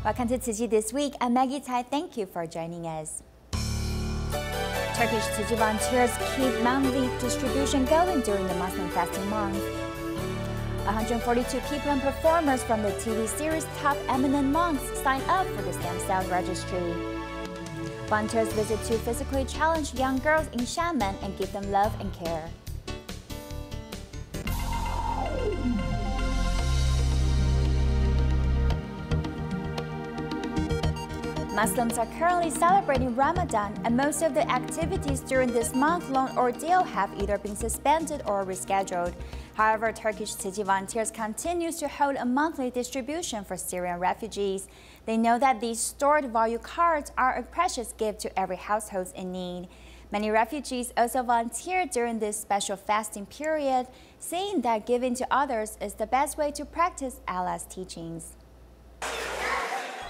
Welcome to Tzu Chi This Week. I'm Maggie Tai. Thank you for joining us. Turkish Tzu Chi volunteers keep monthly distribution going during the Muslim fasting month. 142 people and performers from the TV series Top Eminent Monks sign up for the Stem Cell Registry. Volunteers visit two physically challenged young girls in Xiamen and give them love and care. Muslims are currently celebrating Ramadan, and most of the activities during this month-long ordeal have either been suspended or rescheduled. However, Turkish Tzu Chi volunteers continue to hold a monthly distribution for Syrian refugees. They know that these stored value cards are a precious gift to every household in need. Many refugees also volunteer during this special fasting period, saying that giving to others is the best way to practice Allah's teachings.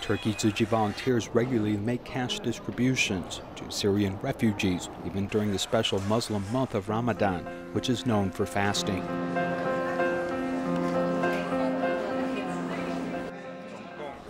Turkey Tzu Chi volunteers regularly make cash distributions to Syrian refugees, even during the special Muslim month of Ramadan, which is known for fasting.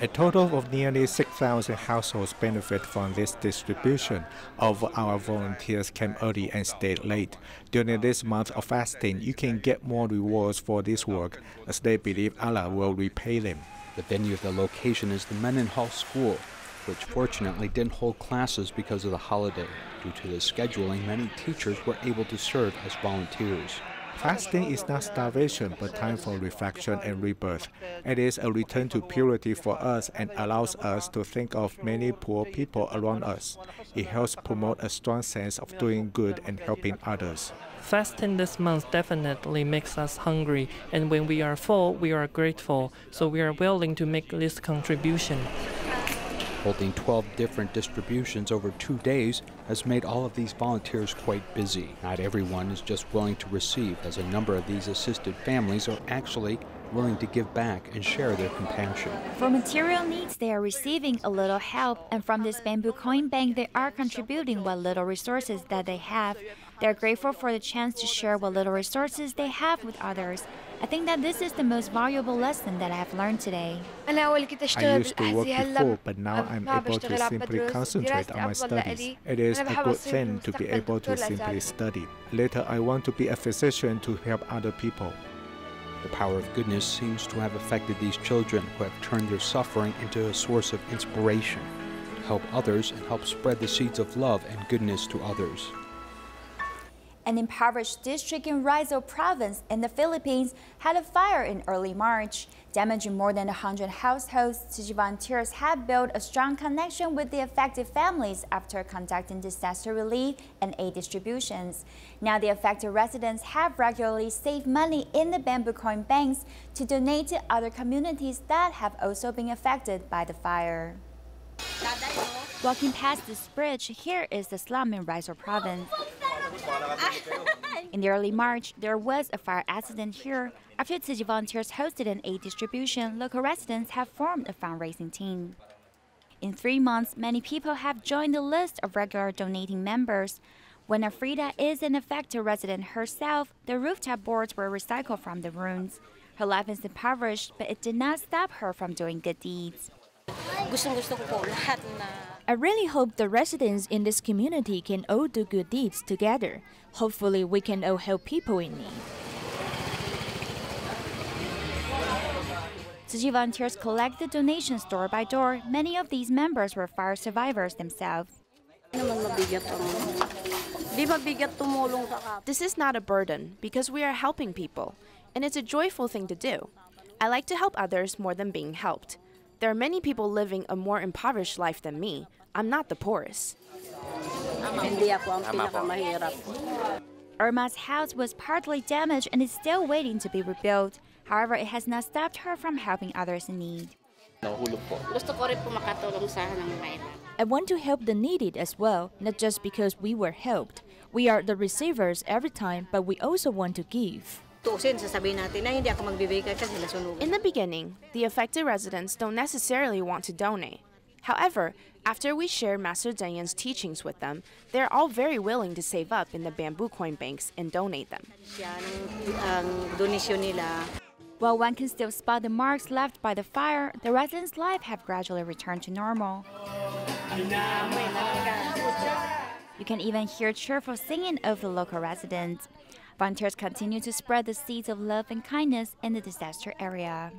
A total of nearly 6,000 households benefit from this distribution. Of our volunteers came early and stayed late. During this month of fasting, you can get more rewards for this work, as they believe Allah will repay them. The venue of the location is the Mendenhall School, which fortunately didn't hold classes because of the holiday. Due to the scheduling, many teachers were able to serve as volunteers. Fasting is not starvation, but time for reflection and rebirth. It is a return to purity for us and allows us to think of many poor people around us. It helps promote a strong sense of doing good and helping others. Fasting this month definitely makes us hungry, and when we are full, we are grateful, so we are willing to make this contribution. Holding 12 different distributions over 2 days has made all of these volunteers quite busy. Not everyone is just willing to receive, as a number of these assisted families are actually willing to give back and share their compassion. For material needs, they are receiving a little help, and from this bamboo coin bank, they are contributing what little resources that they have. They are grateful for the chance to share what little resources they have with others. I think that this is the most valuable lesson that I have learned today. I used to work before, but now I'm able to simply concentrate on my studies. It is a good thing to be able to simply study. Later, I want to be a physician to help other people. The power of goodness seems to have affected these children, who have turned their suffering into a source of inspiration to help others and help spread the seeds of love and goodness to others. An impoverished district in Rizal province in the Philippines had a fire in early March, damaging more than 100 households. Tzu Chi volunteers have built a strong connection with the affected families after conducting disaster relief and aid distributions. Now the affected residents have regularly saved money in the bamboo coin banks to donate to other communities that have also been affected by the fire. Walking past this bridge, here is the slum in Rizal province. In the early March, there was a fire accident here. After Tzu Chi volunteers hosted an aid distribution, local residents have formed a fundraising team. In 3 months, many people have joined the list of regular donating members. When Afrida is an affected resident herself, the rooftop boards were recycled from the ruins. Her life is impoverished, but it did not stop her from doing good deeds. I really hope the residents in this community can all do good deeds together. Hopefully, we can all help people in need. Tzu Chi volunteers collect the donations door by door. Many of these members were fire survivors themselves. This is not a burden because we are helping people, and it's a joyful thing to do. I like to help others more than being helped. There are many people living a more impoverished life than me. I'm not the poorest. Irma's house was partly damaged and is still waiting to be rebuilt. However, it has not stopped her from helping others in need. I want to help the needy as well, not just because we were helped. We are the receivers every time, but we also want to give. In the beginning, the affected residents don't necessarily want to donate. However, after we share Master Dayan's teachings with them, they're all very willing to save up in the bamboo coin banks and donate them. While one can still spot the marks left by the fire, the residents' lives have gradually returned to normal. You can even hear cheerful singing of the local residents. Volunteers continue to spread the seeds of love and kindness in the disaster area.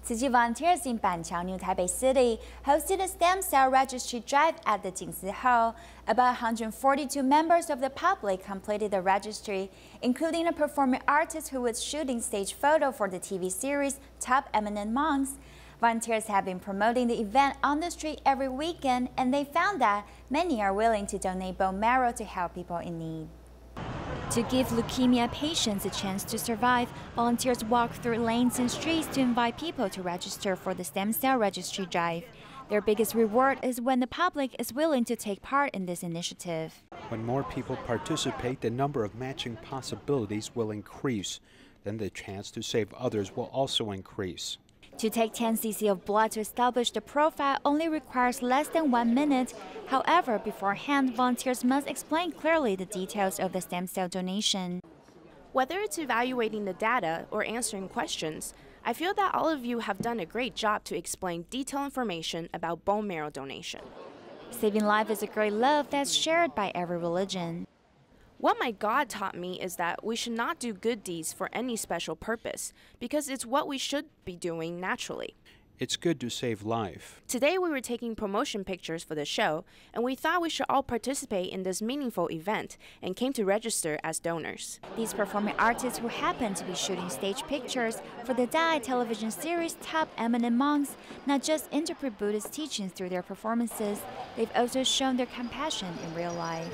Tzu Chi volunteers in Banqiao, New Taipei City, hosted a Stem Cell Registry drive at the Jingsi Hall. About 142 members of the public completed the registry, including a performing artist who was shooting stage photo for the TV series Top Eminent Monks. Volunteers have been promoting the event on the street every weekend, and they found that many are willing to donate bone marrow to help people in need. To give leukemia patients a chance to survive, volunteers walk through lanes and streets to invite people to register for the Stem Cell Registry drive. Their biggest reward is when the public is willing to take part in this initiative. When more people participate, the number of matching possibilities will increase. Then the chance to save others will also increase. To take 10 cc of blood to establish the profile only requires less than 1 minute. However, beforehand, volunteers must explain clearly the details of the stem cell donation. Whether it's evaluating the data or answering questions, I feel that all of you have done a great job to explain detailed information about bone marrow donation. Saving life is a great love that's shared by every religion. What my God taught me is that we should not do good deeds for any special purpose, because it's what we should be doing naturally. It's good to save life. Today we were taking promotion pictures for the show, and we thought we should all participate in this meaningful event and came to register as donors. These performing artists who happen to be shooting stage pictures for the Daai television series Top Eminent Monks not just interpret Buddhist teachings through their performances, they've also shown their compassion in real life.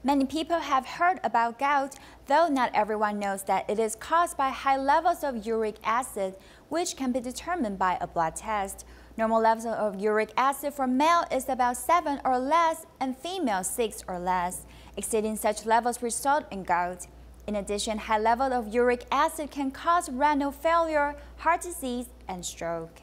Many people have heard about gout, though not everyone knows that it is caused by high levels of uric acid, which can be determined by a blood test. Normal levels of uric acid for male is about 7 or less, and female 6 or less. Exceeding such levels result in gout. In addition, high level of uric acid can cause renal failure, heart disease, and stroke.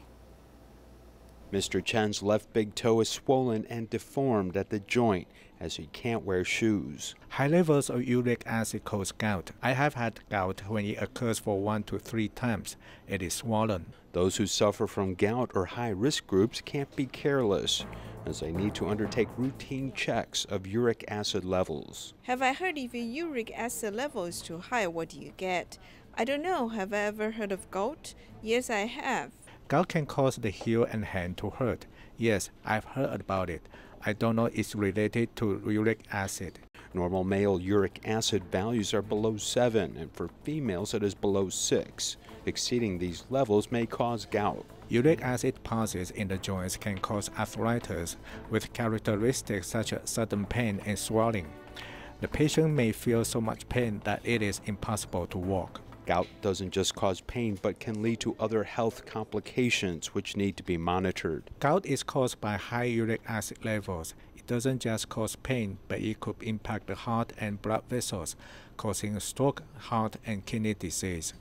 Mr. Chen's left big toe is swollen and deformed at the joint as he can't wear shoes. High levels of uric acid cause gout. I have had gout when it occurs for 1 to 3 times. It is swollen. Those who suffer from gout or high-risk groups can't be careless, as they need to undertake routine checks of uric acid levels. Have I heard if your uric acid level is too high, what do you get? I don't know. Have I ever heard of gout? Yes, I have. Gout can cause the heel and hand to hurt. Yes, I've heard about it. I don't know it's related to uric acid. Normal male uric acid values are below 7, and for females it is below 6. Exceeding these levels may cause gout. Uric acid deposits in the joints can cause arthritis, with characteristics such as sudden pain and swelling. The patient may feel so much pain that it is impossible to walk. Gout doesn't just cause pain, but can lead to other health complications which need to be monitored. Gout is caused by high uric acid levels. It doesn't just cause pain, but it could impact the heart and blood vessels, causing stroke, heart, and kidney disease.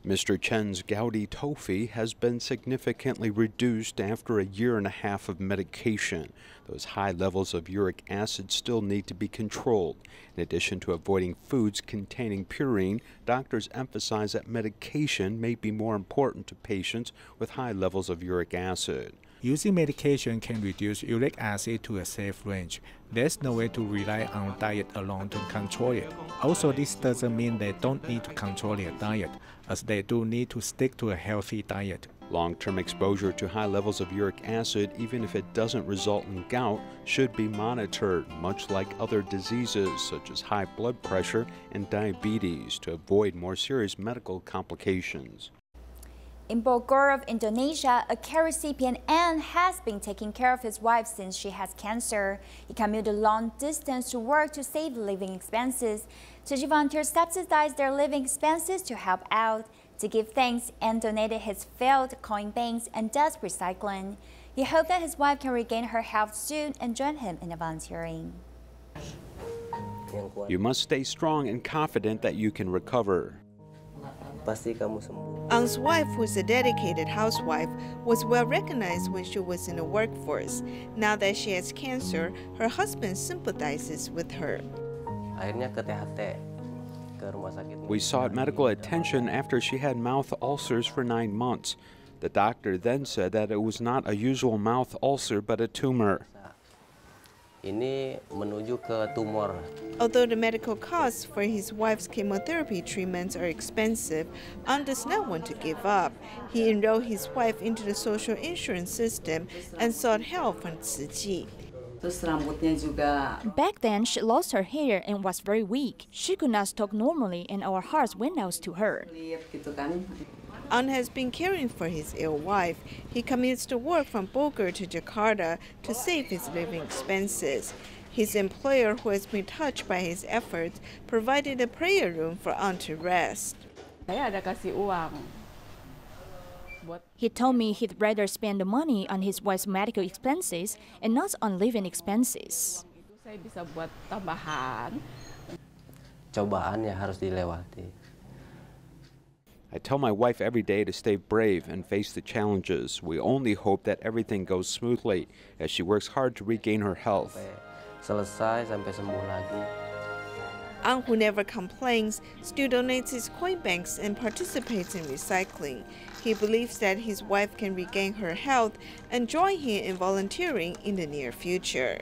Mr. Chen's gouty tophi has been significantly reduced after a 1.5 years of medication. Those high levels of uric acid still need to be controlled. In addition to avoiding foods containing purine, doctors emphasize that medication may be more important to patients with high levels of uric acid. Using medication can reduce uric acid to a safe range. There's no way to rely on diet alone to control it. Also, this doesn't mean they don't need to control their diet, as they do need to stick to a healthy diet. Long-term exposure to high levels of uric acid, even if it doesn't result in gout, should be monitored, much like other diseases such as high blood pressure and diabetes, to avoid more serious medical complications. In Bogor, Indonesia, a care recipient Anne has been taking care of his wife since she has cancer. He commuted long distance to work to save living expenses. Tzu Chi volunteers subsidize their living expenses to help out. To give thanks, Anne donated his failed coin banks and dust recycling. He hoped that his wife can regain her health soon and join him in the volunteering. You must stay strong and confident that you can recover. Ang's wife, who's a dedicated housewife, was well recognized when she was in the workforce. Now that she has cancer, her husband sympathizes with her. We sought medical attention after she had mouth ulcers for 9 months. The doctor then said that it was not a usual mouth ulcer but a tumor. Although the medical costs for his wife's chemotherapy treatments are expensive, An does not want to give up. He enrolled his wife into the social insurance system and sought help from Tzu Chi. Back then, she lost her hair and was very weak. She could not talk normally, and our hearts went out to her. An has been caring for his ill wife. He commutes to work from Bogor to Jakarta to save his living expenses. His employer, who has been touched by his efforts, provided a prayer room for An to rest. He told me he'd rather spend the money on his wife's medical expenses and not on living expenses. I tell my wife every day to stay brave and face the challenges. We only hope that everything goes smoothly as she works hard to regain her health. An, who never complains, still donates his coin banks and participates in recycling. He believes that his wife can regain her health and join him in volunteering in the near future.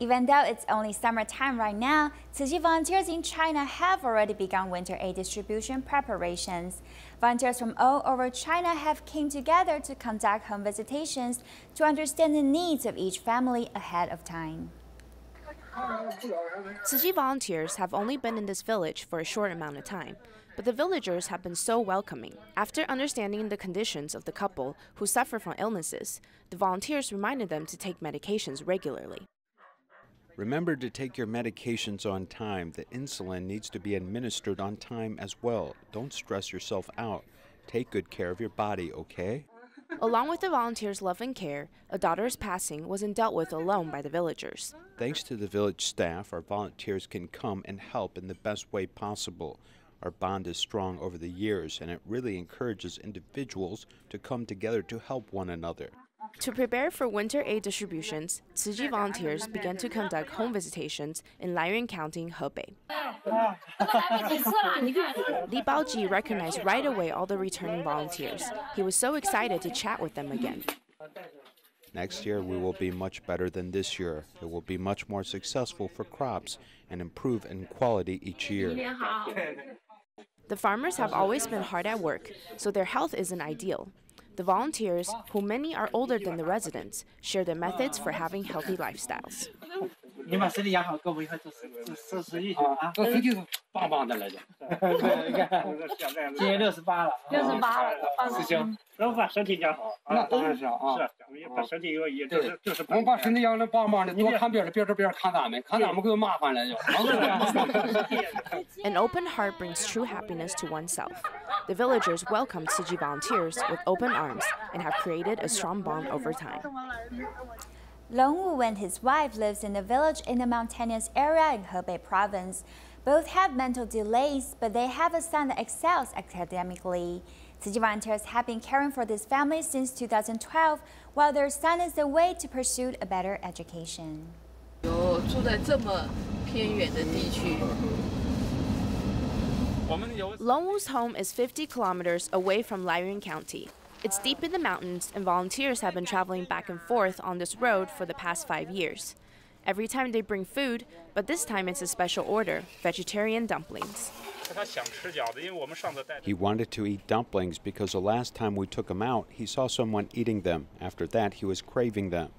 Even though it's only summertime right now, Tzu Chi volunteers in China have already begun winter aid distribution preparations. Volunteers from all over China have came together to conduct home visitations to understand the needs of each family ahead of time. Tzu Chi volunteers have only been in this village for a short amount of time, but the villagers have been so welcoming. After understanding the conditions of the couple who suffer from illnesses, the volunteers reminded them to take medications regularly. Remember to take your medications on time. The insulin needs to be administered on time as well. Don't stress yourself out. Take good care of your body, okay? Along with the volunteers' love and care, a daughter's passing wasn't dealt with alone by the villagers. Thanks to the village staff, our volunteers can come and help in the best way possible. Our bond is strong over the years, and it really encourages individuals to come together to help one another. To prepare for winter aid distributions, Tzu Chi volunteers began to conduct home visitations in Laiyuan County, Hebei. Li Baoji recognized right away all the returning volunteers. He was so excited to chat with them again. Next year, we will be much better than this year. It will be much more successful for crops and improve in quality each year. The farmers have always been hard at work, so their health isn't ideal. The volunteers, who many are older than the residents, share their methods for having healthy lifestyles. An open heart brings true happiness to oneself. The villagers welcome Tzu Chi volunteers with open arms and have created a strong bond over time. Long Wu and his wife lives in a village in a mountainous area in Hebei province. Both have mental delays, but they have a son that excels academically. Tzu Chi volunteers have been caring for this family since 2012, while their son is away to pursue a better education. Long Wu's home is 50 kilometers away from Laiyuan County. It's deep in the mountains, and volunteers have been traveling back and forth on this road for the past 5 years. Every time they bring food, but this time it's a special order, vegetarian dumplings. He wanted to eat dumplings because the last time we took him out, he saw someone eating them. After that, he was craving them.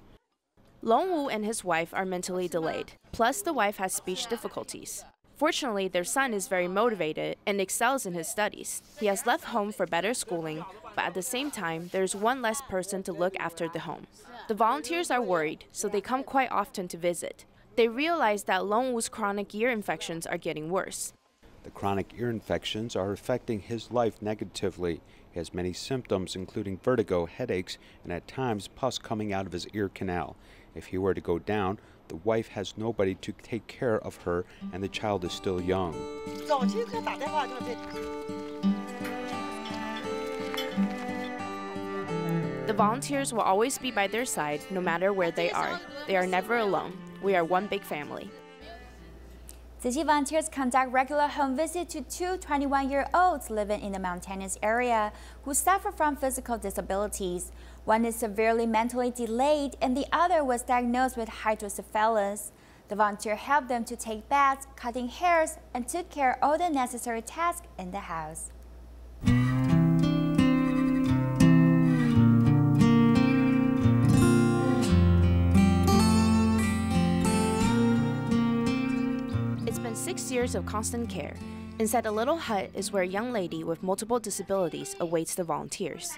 Long Wu and his wife are mentally delayed, plus the wife has speech difficulties. Fortunately, their son is very motivated and excels in his studies. He has left home for better schooling, but at the same time, there's one less person to look after the home. The volunteers are worried, so they come quite often to visit. They realize that Long Wu's chronic ear infections are getting worse. The chronic ear infections are affecting his life negatively. He has many symptoms, including vertigo, headaches, and at times pus coming out of his ear canal. If he were to go down, The wife has nobody to take care of her, and the child is still young. The volunteers will always be by their side no matter where they are. They are never alone. We are one big family. Tzu Chi volunteers conduct regular home visits to two 21-year-olds living in the mountainous area who suffer from physical disabilities. One is severely mentally delayed and the other was diagnosed with hydrocephalus. The volunteer helped them to take baths, cutting hairs, and took care of all the necessary tasks in the house. It's been 6 years of constant care. Inside a little hut is where a young lady with multiple disabilities awaits the volunteers.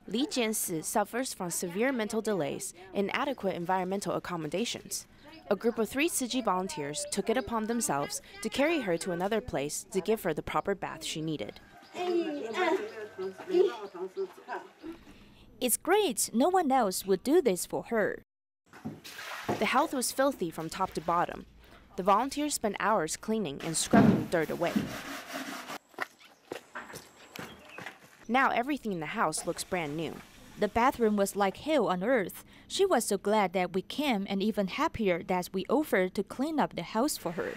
Li Jiansi suffers from severe mental delays and inadequate environmental accommodations. A group of 3 Tzu Chi volunteers took it upon themselves to carry her to another place to give her the proper bath she needed. It's great. No one else would do this for her. The house was filthy from top to bottom. The volunteers spent hours cleaning and scrubbing the dirt away. Now everything in the house looks brand new. The bathroom was like hell on earth. She was so glad that we came and even happier that we offered to clean up the house for her.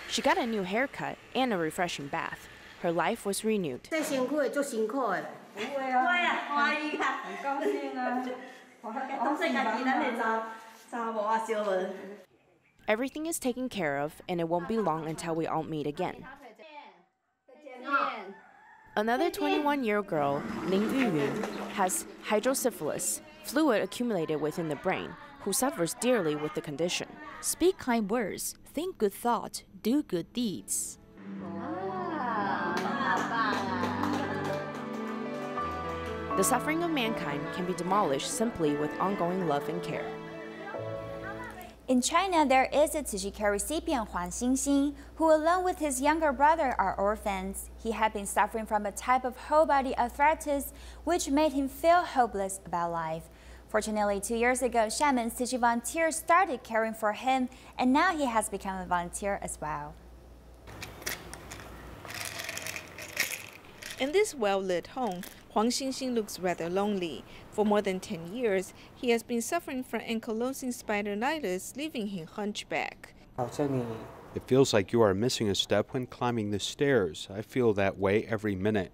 She got a new haircut and a refreshing bath. Her life was renewed. Everything is taken care of, and it won't be long until we all meet again. Another 21-year-old girl, Ling Yuyun, has hydrocephalus, fluid accumulated within the brain, who suffers dearly with the condition. Speak kind words, think good thoughts, do good deeds. The suffering of mankind can be demolished simply with ongoing love and care. In China, there is a Tzu Chi care recipient, Huang Xingxing, who along with his younger brother are orphans. He had been suffering from a type of whole body arthritis, which made him feel hopeless about life. Fortunately, 2 years ago, Xiamen's Tzu Chi volunteers started caring for him, and now he has become a volunteer as well. In this well-lit home, Huang Xingxing looks rather lonely. For more than 10 years, he has been suffering from ankylosing spondylitis, leaving him hunchback. It feels like you are missing a step when climbing the stairs. I feel that way every minute.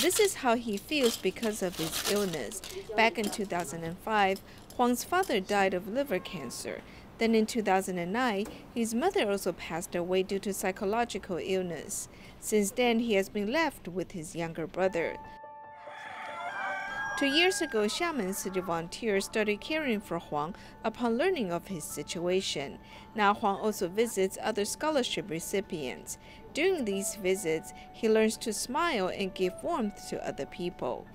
This is how he feels because of his illness. Back in 2005, Huang's father died of liver cancer. Then in 2009, his mother also passed away due to psychological illness. Since then, he has been left with his younger brother. 2 years ago, Xiamen's Tzu Chi volunteers started caring for Huang upon learning of his situation. Now Huang also visits other scholarship recipients. During these visits, he learns to smile and give warmth to other people.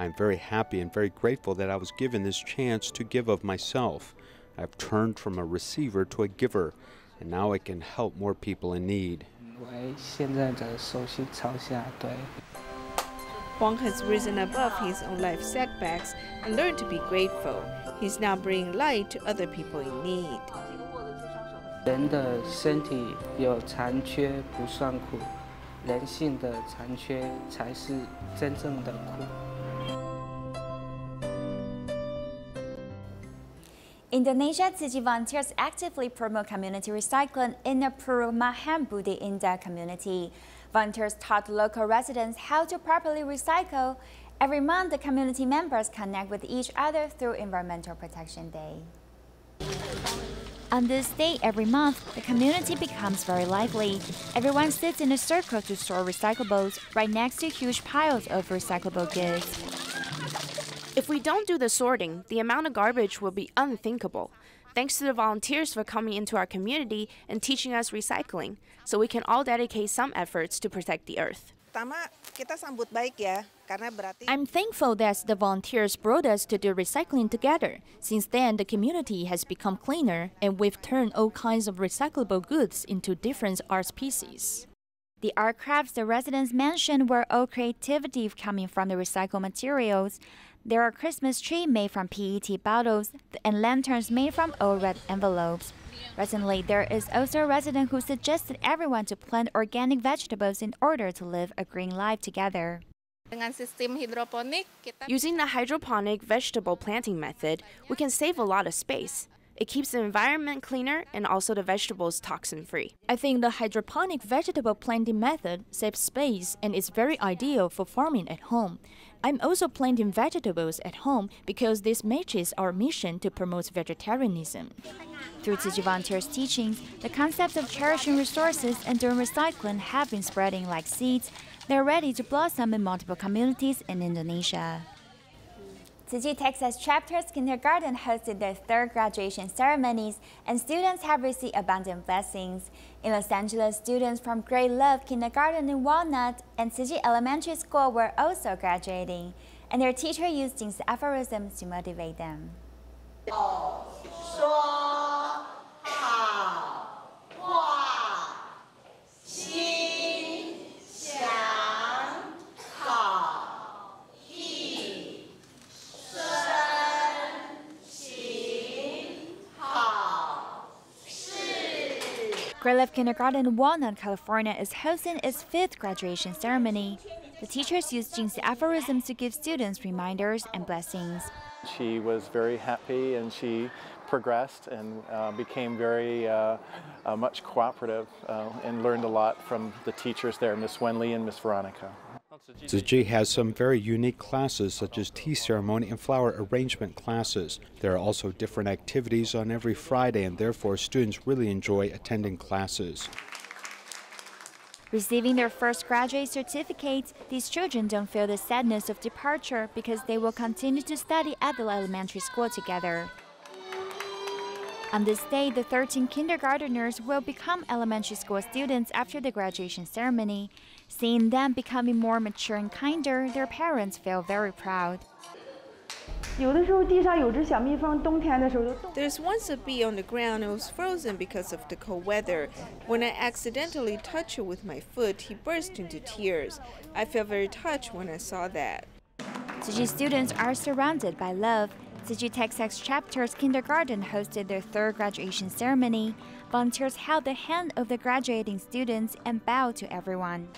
I'm very happy and very grateful that I was given this chance to give of myself. I've turned from a receiver to a giver, and now I can help more people in need. Huang has risen above his own life setbacks and learned to be grateful. He's now bringing light to other people in need. 人的身体有残缺不算苦，人性的残缺才是真正的苦。 Indonesia Tzu Chi volunteers actively promote community recycling in the Perumahan Budi Indah community. Volunteers taught local residents how to properly recycle. Every month, the community members connect with each other through Environmental Protection Day. On this day every month, the community becomes very lively. Everyone sits in a circle to store recyclables right next to huge piles of recyclable goods. If we don't do the sorting, the amount of garbage will be unthinkable. Thanks to the volunteers for coming into our community and teaching us recycling, so we can all dedicate some efforts to protect the earth. I'm thankful that the volunteers brought us to do recycling together. Since then, the community has become cleaner, and we've turned all kinds of recyclable goods into different art pieces. The art crafts the residents mentioned were all creativity coming from the recycled materials. There are Christmas trees made from PET bottles and lanterns made from old red envelopes. Recently, there is also a resident who suggested everyone to plant organic vegetables in order to live a green life together. Using the hydroponic vegetable planting method, we can save a lot of space. It keeps the environment cleaner and also the vegetables toxin-free. I think the hydroponic vegetable planting method saves space and is very ideal for farming at home. I'm also planting vegetables at home because this matches our mission to promote vegetarianism. Through Tzu Chi volunteers' teachings, the concepts of cherishing resources and doing recycling have been spreading like seeds. They're ready to blossom in multiple communities in Indonesia. Tzu Chi Texas Chapter's kindergarten hosted their third graduation ceremonies, and students have received abundant blessings. In Los Angeles, students from Great Love Kindergarten in Walnut and Tzu Chi Elementary School were also graduating, and their teacher used Jing's aphorisms to motivate them. Great Love Kindergarten in Walnut, California is hosting its 5th graduation ceremony. The teachers used Jing's aphorisms to give students reminders and blessings. She was very happy and she progressed and became very much cooperative and learned a lot from the teachers there, Miss Wenley and Miss Veronica. Tzu Chi has some very unique classes such as tea ceremony and flower arrangement classes. There are also different activities on every Friday, and therefore students really enjoy attending classes. Receiving their first graduate certificates, these children don't feel the sadness of departure because they will continue to study at the elementary school together. On this day, the 13 kindergarteners will become elementary school students after the graduation ceremony. Seeing them becoming more mature and kinder, their parents feel very proud. There's once a bee on the ground and was frozen because of the cold weather. When I accidentally touched it with my foot, he burst into tears. I felt very touched when I saw that. Tzu Chi students are surrounded by love. Tzu Chi Texas Chapter's kindergarten hosted their 3rd graduation ceremony. Volunteers held the hand of the graduating students and bowed to everyone.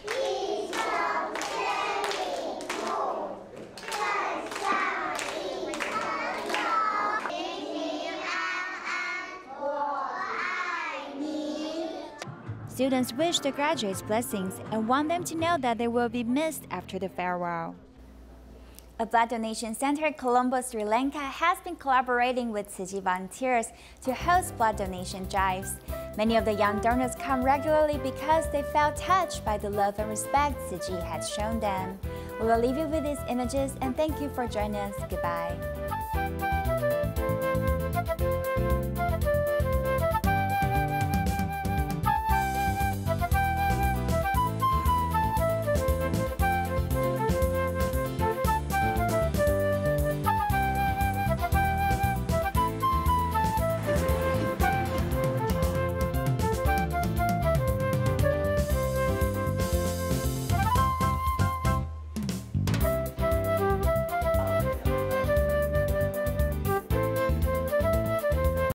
Students wish the graduates blessings and want them to know that they will be missed after the farewell. A blood donation center in Colombo, Sri Lanka has been collaborating with Tzu Chi volunteers to host blood donation drives. Many of the young donors come regularly because they felt touched by the love and respect Tzu Chi has shown them. We will leave you with these images and thank you for joining us. Goodbye.